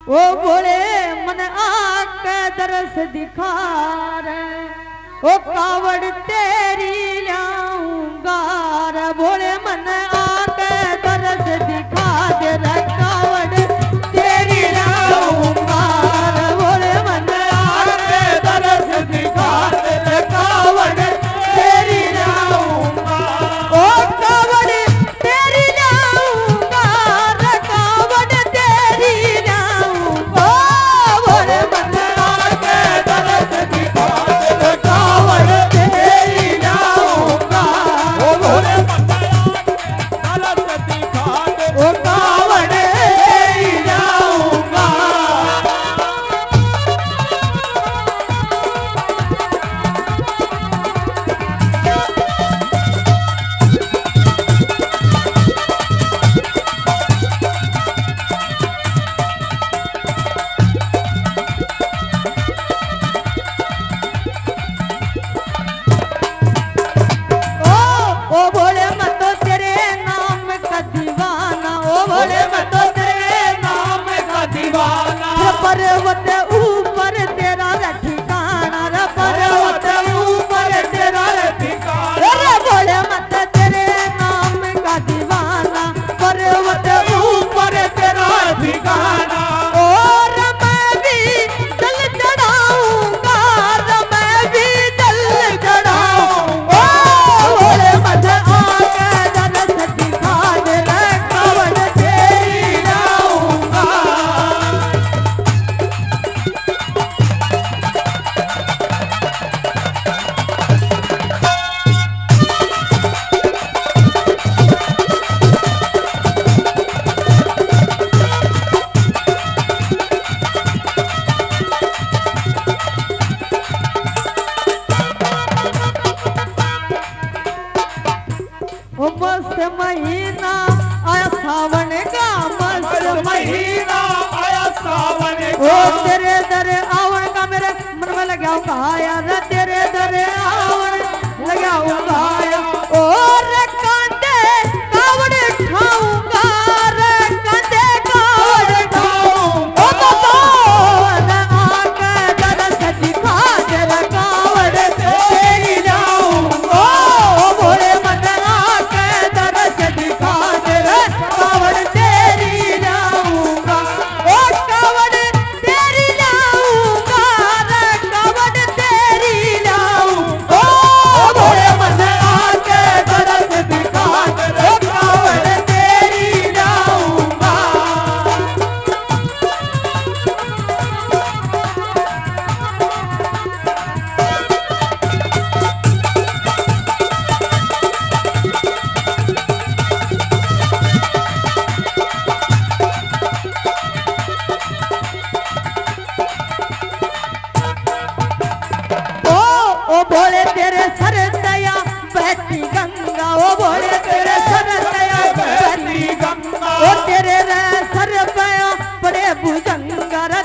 ओ बोले मन आके दरस दिखा रे, ओ कावड़ तेरी लाऊंगा रे। बोले मन आके दरस दिखा दे रे, कावड़ तेरी लाऊंगा रे। बोले मन आके दरस दिखा दे रे, कावड़ तेरी लाऊंगा। ओ कावड़ तेरी लाऊंगा रे, कावड़ तेरी लाऊंगा। बोले मन आके दरस दिखा दे रे, कावड़ तेरी लाऊंगा। ओ बोले मन आके दरस दिखा दे, ओ कावड़ तेरी लाऊंगा। ओ भोले मैं तो तेरे नाम का दीवाना, ओ भोले मैं तो तेरे नाम का दीवाना। पर्वत ऊपर तेरा ठिकाना रे, पर्वत ऊपर तेरा ठिकाना रे। भोले मैं तो तेरे नाम का दीवाना, पर्वत ऊपर तेरा ठिकाना। और मैं भी जल चढ़ाऊंगा रे, मैं भी जल चढ़ाऊंगा। बोले मन आके दरस दिखा दे रे, कावड़ तेरी लाऊंगा। ओ मस्त महीना आया सावन का, मस्त महीना आया सावन ओ तेरे दर आवन का मेरे मन में लगा आया रे, तेरे दर आवन लगा आया। और कांधे कावड़ उठाऊंगा रे, कांधे कावड़ उठाऊंगा। ओ भगवान आके दरस दिखा दे रे, कावड़ तेरी लाऊंगा। ओ भोले मन आके दरस दिखा दे रे, कावड़ तेरी लाऊंगा। ओ कावड़ तेरी लाऊंगा रे, कावड़ तेरी लाऊंगा। ओ भोले मन आके दरस दिखा दे रे, कावड़ तेरी लाऊंगा। ओ भोले तेरे सर दया बहती गंगा, ओ भोले तेरे सर दया बहती गंगा। ओ तेरे रे सर पया बड़े भुजंगा रे,